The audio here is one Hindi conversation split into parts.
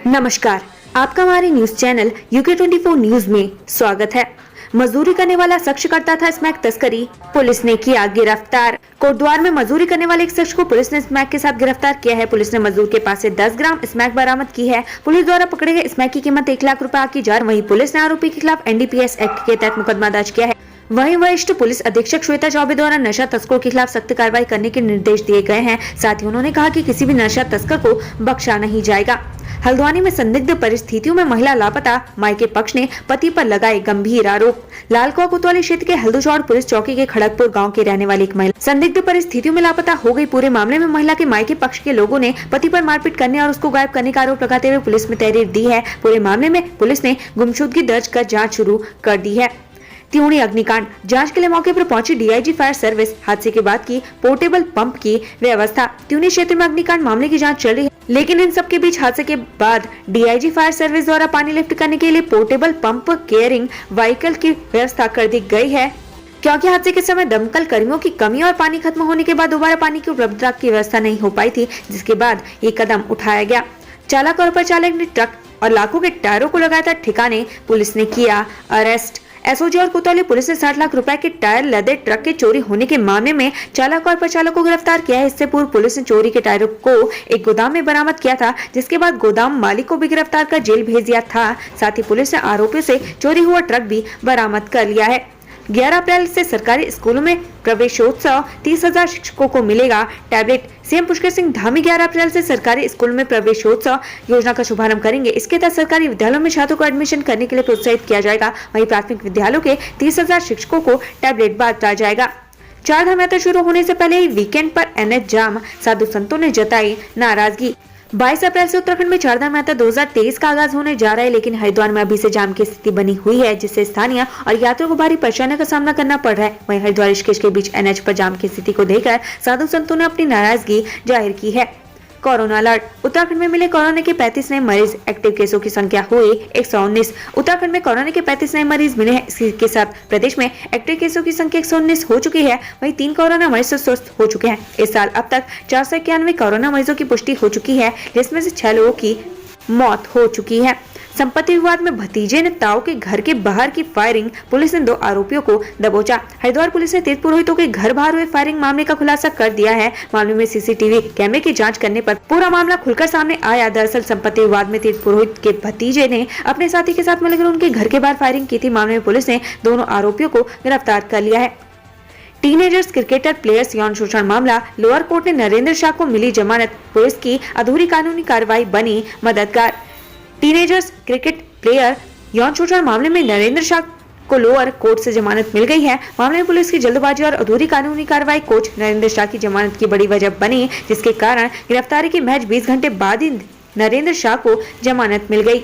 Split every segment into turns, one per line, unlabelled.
नमस्कार, आपका हमारे न्यूज चैनल UK24 न्यूज में स्वागत है। मजदूरी करने वाला शख्स करता था स्मैक तस्करी, पुलिस ने किया गिरफ्तार। कोटद्वार में मजदूरी करने वाले एक शख्स को पुलिस ने स्मैक के साथ गिरफ्तार किया है। पुलिस ने मजदूर के पास से 10 ग्राम स्मैक बरामद की है। पुलिस द्वारा पकड़े गए स्मैक की कीमत 1 लाख रुपए की जा रही। वहीं पुलिस ने आरोपी के खिलाफ NDPS एक्ट के तहत मुकदमा दर्ज किया है। वहीं वरिष्ठ पुलिस अधीक्षक श्वेता चौबे द्वारा नशा तस्करों के खिलाफ सख्त कार्रवाई करने के निर्देश दिए गए हैं। साथ ही उन्होंने कहा कि किसी भी नशा तस्कर को बख्शा नहीं जाएगा। हल्द्वानी में संदिग्ध परिस्थितियों में महिला लापता, मायके पक्ष ने पति पर लगाए गंभीर आरोप। लालकुआ कोतवाली क्षेत्र के हल्दूचौड़ पुलिस चौकी के खड़गपुर गांव के रहने वाली एक महिला संदिग्ध परिस्थितियों में लापता हो गई। पूरे मामले में महिला के मायके पक्ष के लोगों ने पति पर मारपीट करने और उसको गायब करने का आरोप लगाते हुए पुलिस में तहरीर दी है। पूरे मामले में पुलिस ने गुमशुदगी दर्ज कर जाँच शुरू कर दी है। त्यूणी अग्निकांड जांच के लिए मौके पर पहुंची DIG फायर सर्विस। हादसे के बाद की पोर्टेबल पंप की व्यवस्था। त्यूणी क्षेत्र में अग्निकांड मामले की जांच चल रही है, लेकिन इन सब के बीच हादसे के बाद DIG फायर सर्विस द्वारा पानी लिफ्ट करने के लिए पोर्टेबल पंप केयरिंग व्हीकल की व्यवस्था कर दी गई है, क्योंकि हादसे के समय दमकल कर्मियों की कमी और पानी खत्म होने के बाद दोबारा पानी की उपलब्धता की व्यवस्था नहीं हो पाई थी, जिसके बाद ये कदम उठाया गया। चालक और परिचालक ने ट्रक और लाखों के टायरों को लगाया था ठिकाने। पुलिस ने किया अरेस्ट। SOG और कोतवाली पुलिस ने 60 लाख रुपए के टायर लदे ट्रक के चोरी होने के मामले में चालक और परिचालक को गिरफ्तार किया है। इससे पूर्व पुलिस ने चोरी के टायरों को एक गोदाम में बरामद किया था, जिसके बाद गोदाम मालिक को भी गिरफ्तार कर जेल भेज दिया था। साथ ही पुलिस ने आरोपियों से चोरी हुआ ट्रक भी बरामद कर लिया है। 11 अप्रैल से सरकारी स्कूलों में प्रवेशोत्सव, 30,000 शिक्षकों को मिलेगा टैबलेट। CM पुष्कर सिंह धामी 11 अप्रैल से सरकारी स्कूलों में प्रवेशोत्सव योजना का शुभारंभ करेंगे। इसके तहत सरकारी विद्यालयों में छात्रों को एडमिशन करने के लिए प्रोत्साहित किया जाएगा। वहीं प्राथमिक विद्यालयों के 30,000 शिक्षकों को टैबलेट बांटा जाएगा। चार धाम यात्रा शुरू होने से पहले ही वीकेंड पर NH जाम, साधु संतों ने जताई नाराजगी। 22 अप्रैल से उत्तराखंड में चारधाम यात्रा 2023 का आगाज होने जा रहा है, लेकिन हरिद्वार में अभी से जाम की स्थिति बनी हुई है, जिससे स्थानीय और यात्रियों को भारी परेशानी का सामना करना पड़ रहा है। वहीं हरिद्वार ऋषिकेश के बीच NH पर जाम की स्थिति को देखकर साधु संतों ने अपनी नाराजगी जाहिर की है। Corona alert. उत्तराखंड में मिले कोरोना के 35 नए मरीज। एक्टिव केसों की संख्या हुई 119। उत्तराखंड में कोरोना के 35 नए मरीज मिले हैं। इसके साथ प्रदेश में एक्टिव केसों की संख्या 119 हो चुकी है। वहीं 3 कोरोना मरीज स्वस्थ हो चुके हैं। इस साल अब तक 491 कोरोना मरीजों की पुष्टि हो चुकी है, जिसमें से 6 लोगों की मौत हो चुकी है। संपत्ति विवाद में भतीजे ने ताऊ के घर के बाहर की फायरिंग, पुलिस ने 2 आरोपियों को दबोचा। हरिद्वार पुलिस ने तीर्थ पुरोहितों के घर बाहर हुए फायरिंग मामले का खुलासा कर दिया है। मामले में CCTV कैमरे की जांच करने पर पूरा मामला खुलकर सामने आया। दरअसल संपत्ति विवाद में तीर्थ पुरोहित के भतीजे ने अपने साथी के साथ मिलकर उनके घर के बाहर फायरिंग की थी। मामले में पुलिस ने दोनों आरोपियों को गिरफ्तार कर लिया है। टीनेजर्स क्रिकेटर प्लेयर्स यौन शोषण मामला। लोअर कोर्ट ने नरेंद्र शाह को मिली जमानत, पुलिस की अधूरी कानूनी कार्रवाई बनी मददगार। टीनेजर्स क्रिकेट प्लेयर यौन शोषण मामले में नरेंद्र शाह को लोअर कोर्ट से जमानत मिल गई है। मामले में पुलिस की जल्दबाजी और अधूरी कानूनी कार्रवाई कोच नरेंद्र शाह की जमानत की बड़ी वजह बनी, जिसके कारण गिरफ्तारी के महज 20 घंटे बाद ही नरेंद्र शाह को जमानत मिल गई।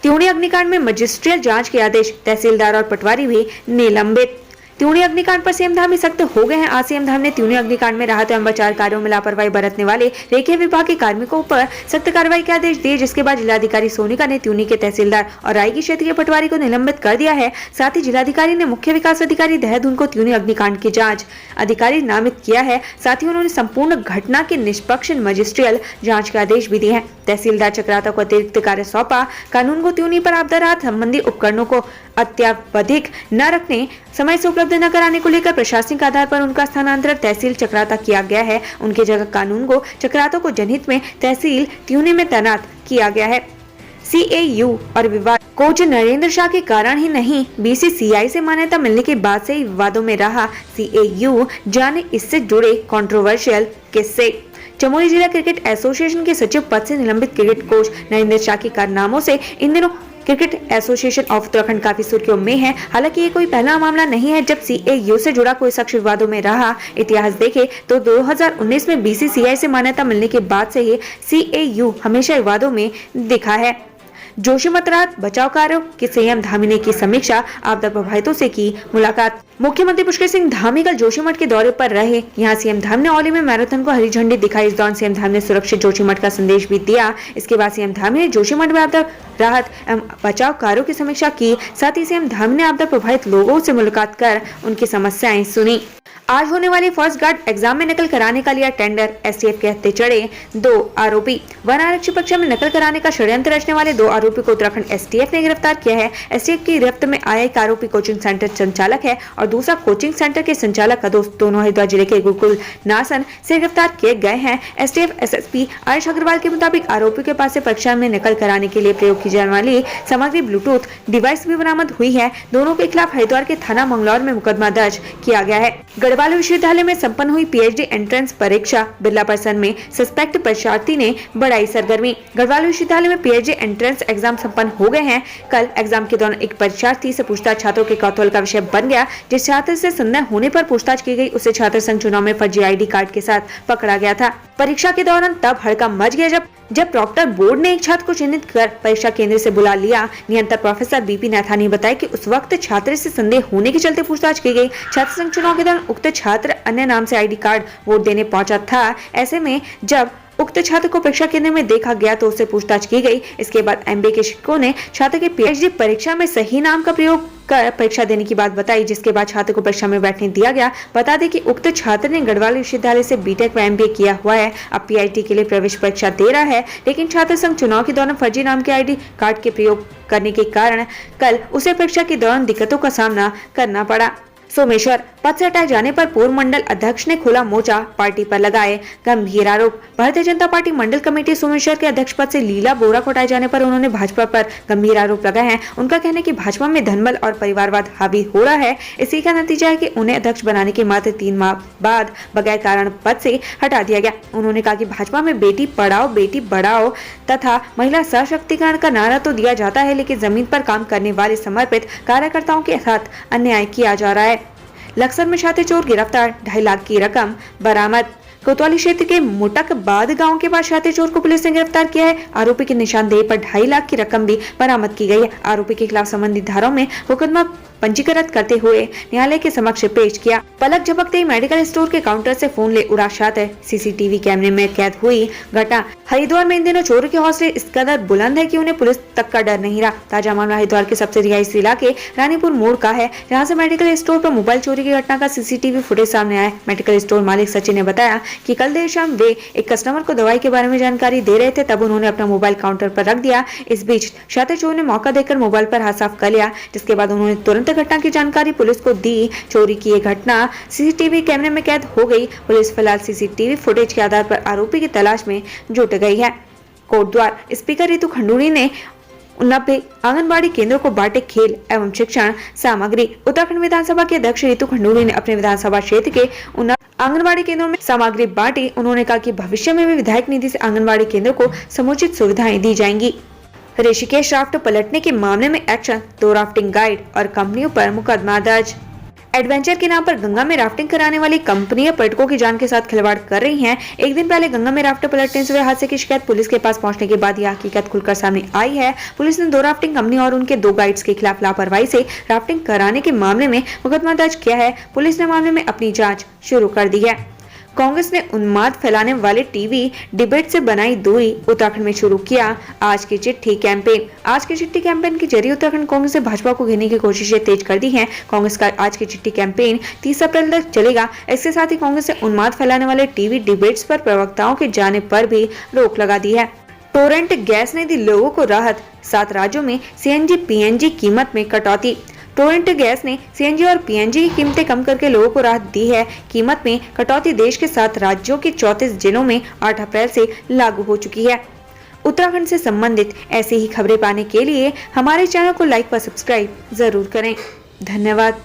त्यूणी अग्निकांड में मजिस्ट्रियल जांच के आदेश। तहसीलदार और पटवारी भी निलंबित। त्यूणी अग्निकांड पर CM धामी सख्त हो गए हैं। आज CM धामी ने त्यूणी अग्निकांड में राहत एवं बचाव कार्यों में लापरवाही बरतने वाले रेखीय विभाग के कार्मिकों पर सख्त कार्रवाई के आदेश दिए, जिसके बाद जिलाधिकारी सोनिका ने त्यूणी के तहसीलदार और रायगी क्षेत्र के पटवारी को निलंबित कर दिया है। साथ ही जिलाधिकारी ने मुख्य विकास अधिकारी देहरादून को त्यूणी अग्निकांड की जाँच अधिकारी नामित किया है। साथ ही उन्होंने संपूर्ण घटना के निष्पक्ष मजिस्ट्रियल जाँच के आदेश भी दिए हैं। तहसीलदार चक्राता को अतिरिक्त कार्य सौंपा। कानून को त्यूणी पर आपदा राहत संबंधी उपकरणों को अत्यावधिक न रखने, समय से उपलब्ध न कराने को लेकर प्रशासनिक आधार पर उनका स्थानांतरण तहसील चक्राता किया गया है। उनकी जगह कानून को चक्राता को जनहित में तहसील त्यूणी में तैनात किया गया है। CAU और विवाद। कोच नरेंद्र शाह के कारण ही नहीं, BCCI से मान्यता मिलने के बाद से ही विवादों में रहा CAU। जाने इससे जुड़े कंट्रोवर्शियल किस्से। चमोली जिला क्रिकेट एसोसिएशन के सचिव पद से निलंबित क्रिकेट कोच नरेंद्र शाह के कारनामों से इन दिनों क्रिकेट एसोसिएशन ऑफ उत्तराखंड काफी सुर्खियों में है। हालांकि ये कोई पहला मामला नहीं है जब CAU से जुड़ा कोई शख्स विवादों में रहा। इतिहास देखें तो 2019 में BCCI से मान्यता मिलने के बाद से ही CAU हमेशा विवादों में दिखा है। जोशीमठ राहत बचाव कार्यों की सीएम धामी ने की समीक्षा, आपदा प्रभावितों से की मुलाकात। मुख्यमंत्री पुष्कर सिंह धामी कल जोशीमठ के दौरे पर रहे। यहाँ सीएम धामी ने औली में मैराथन को हरी झंडी दिखाई। इस दौरान सीएम धामी ने सुरक्षित जोशीमठ का संदेश भी दिया। इसके बाद सीएम धामी ने जोशीमठ में आपदा राहत एवं बचाव कार्यों की समीक्षा की। साथ ही सीएम धामी ने आपदा प्रभावित लोगों से मुलाकात कर उनकी समस्याएं सुनी। आज होने वाली फॉरेस्ट गार्ड एग्जाम में नकल कराने का लिया टेंडर, एसटीएफ के हत्थे चढ़े 2 आरोपी। वन आरक्षी परीक्षा में नकल कराने का षड्यंत्र रचने वाले 2 आरोपी को उत्तराखंड एसटीएफ ने गिरफ्तार किया है। एसटीएफ की गिरफ्त में आया एक आरोपी कोचिंग सेंटर संचालक है और दूसरा कोचिंग सेंटर के संचालक का दोस्त, दोनों हरिद्वार जिले के गुरुकुल नासन से गिरफ्तार किए गए हैं। एसटीएफ एसएसपी आयुष अग्रवाल के मुताबिक आरोपी के पास से परीक्षा में नकल कराने के लिए प्रयोग की जाने वाली सामग्री ब्लूटूथ डिवाइस भी बरामद हुई है। दोनों के खिलाफ हरिद्वार के थाना मंगलौर में मुकदमा दर्ज किया गया है। गढ़वाल विश्वविद्यालय में संपन्न हुई पीएचडी एंट्रेंस परीक्षा, बिरला परिसर में सस्पेक्ट परीक्षार्थी ने बढ़ाई सरगर्मी। गढ़वाल विश्वविद्यालय में पीएचडी एंट्रेंस एग्जाम संपन्न हो गए हैं। कल एग्जाम के दौरान एक परीक्षार्थी से पूछताछ छात्रों के कौतूहल का विषय बन गया। जिस छात्र से संदेह होने पर पूछताछ की गई, उसे छात्र संघ चुनाव में फर्जी आईडी कार्ड के साथ पकड़ा गया था। परीक्षा के दौरान तब हड़कंप मच गया जब प्रॉक्टर बोर्ड ने एक छात्र को चिन्हित कर परीक्षा केंद्र से बुला लिया। नियंत्रक प्रोफेसर बीपी नाथा ने बताया कि उस वक्त छात्र से संदेह होने के चलते पूछताछ की गई। छात्र संघ चुनाव के दौरान उक्त छात्र अन्य नाम से आईडी कार्ड वोट देने पहुंचा था। ऐसे में जब उक्त छात्र को परीक्षा केंद्र में देखा गया तो उससे पूछताछ की गई। इसके बाद एमबीए के शिक्षकों ने छात्र के पीएचडी परीक्षा में सही नाम का प्रयोग कर परीक्षा देने की बात बताई, जिसके बाद छात्र को परीक्षा में बैठने दिया गया। बता दें कि उक्त छात्र ने गढ़वाल विश्वविद्यालय से बीटेक व एमबीए किया हुआ है। अब पीएचडी के लिए प्रवेश परीक्षा दे रहा है, लेकिन छात्र संघ चुनाव के दौरान फर्जी नाम के आईडी कार्ड के प्रयोग करने के कारण कल उसे परीक्षा के दौरान दिक्कतों का सामना करना पड़ा। सोमेश्वर पद से हटाए जाने पर पूर्व मंडल अध्यक्ष ने खोला मोर्चा, पार्टी पर लगाए गंभीर आरोप। भारतीय जनता पार्टी मंडल कमेटी सोमेश्वर के अध्यक्ष पद से लीला बोरा को हटाए जाने पर उन्होंने भाजपा पर गंभीर आरोप लगाए हैं। उनका कहना है कि भाजपा में धनबल और परिवारवाद हावी हो रहा है। इसी का नतीजा है कि उन्हें अध्यक्ष बनाने के मात्र 3 माह बाद बगैर कारण पद से हटा दिया गया। उन्होंने कहा कि भाजपा में बेटी पढ़ाओ बेटी बढ़ाओ तथा महिला सशक्तिकरण का नारा तो दिया जाता है, लेकिन जमीन पर काम करने वाले समर्पित कार्यकर्ताओं के साथ अन्याय किया जा रहा है। लक्सर में छात्र चोर गिरफ्तार, 2.5 लाख की रकम बरामद। कोतवाली क्षेत्र के मुटकबाद गांव के पास छात्र चोर को पुलिस ने गिरफ्तार किया है। आरोपी की निशानदेही पर 2.5 लाख की रकम भी बरामद की गई है। आरोपी के खिलाफ संबंधित धाराओं में मुकदमा पंजीकृत करते हुए न्यायालय के समक्ष पेश किया। पलक झपकते ही मेडिकल स्टोर के काउंटर से फोन ले उड़ा छात्र, सीसीटीवी कैमरे में कैद हुई घटना। हरिद्वार में इन दिनों चोरों के हौसले इस कदर बुलंद है कि उन्हें पुलिस तक का डर नहीं रहा। ताजा मामला हरिद्वार के सबसे रिहायशी इलाके रानीपुर मोड़ का है, जहां से मेडिकल स्टोर पर मोबाइल चोरी की घटना का सीसीटीवी फुटेज सामने आया। मेडिकल स्टोर मालिक सचिन ने बताया कि कल देर शाम वे एक कस्टमर को दवाई के बारे में जानकारी दे रहे थे, तब उन्होंने अपना मोबाइल काउंटर पर रख दिया। इस बीच छात्र चोर ने मौका देकर मोबाइल पर हाथ साफ कर लिया, जिसके बाद उन्होंने तुरंत घटना की जानकारी पुलिस को दी। चोरी की ये घटना सीसीटीवी कैमरे में कैद हो गई। पुलिस फिलहाल सीसीटीवी फुटेज के आधार पर आरोपी की तलाश में जुट गई है। कोटद्वार स्पीकर रितु खंडूरी ने 90 आंगनबाड़ी केंद्रों को बांटे खेल एवं शिक्षण सामग्री। उत्तराखंड विधानसभा के अध्यक्ष रितु खंडूरी ने अपने विधानसभा क्षेत्र के 90 आंगनबाड़ी केंद्रों में सामग्री बांटी। उन्होंने कहा कि भविष्य में भी विधायक निधि से आंगनबाड़ी केंद्रों को समुचित सुविधाएं दी जाएंगी। ऋषिकेश राफ्ट पलटने के मामले में एक्शन, 2 राफ्टिंग गाइड और कंपनियों पर मुकदमा दर्ज। एडवेंचर के नाम पर गंगा में राफ्टिंग कराने वाली कंपनियां पर्यटकों की जान के साथ खिलवाड़ कर रही हैं। एक दिन पहले गंगा में राफ्ट पलटने से हुए हादसे की शिकायत पुलिस के पास पहुंचने के बाद यह हकीकत खुलकर सामने आई है। पुलिस ने 2 राफ्टिंग कंपनी और उनके 2 गाइड्स के खिलाफ लापरवाही से राफ्टिंग कराने के मामले में मुकदमा दर्ज किया है। पुलिस ने मामले में अपनी जाँच शुरू कर दी है। कांग्रेस ने उन्माद फैलाने वाले टीवी डिबेट से बनाई दूरी, उत्तराखंड में शुरू किया आज की चिट्ठी कैंपेन। आज की चिट्ठी कैंपेन के जरिए उत्तराखंड कांग्रेस ने भाजपा को घेरने की कोशिशें तेज कर दी हैं। कांग्रेस का आज की चिट्ठी कैंपेन 30 अप्रैल तक चलेगा। इसके साथ ही कांग्रेस ने उन्माद फैलाने वाले टीवी डिबेट्स पर प्रवक्ताओं के जाने पर भी रोक लगा दी है। टोरेंट गैस ने दी लोगों को राहत, 7 राज्यों में सीएनजी पीएनजी कीमत में कटौती। टोरेंट गैस ने सीएनजी और पीएनजी की कीमतें कम करके लोगों को राहत दी है। कीमत में कटौती देश के 7 राज्यों के 34 जिलों में 8 अप्रैल से लागू हो चुकी है। उत्तराखंड से संबंधित ऐसी ही खबरें पाने के लिए हमारे चैनल को लाइक व सब्सक्राइब जरूर करें। धन्यवाद।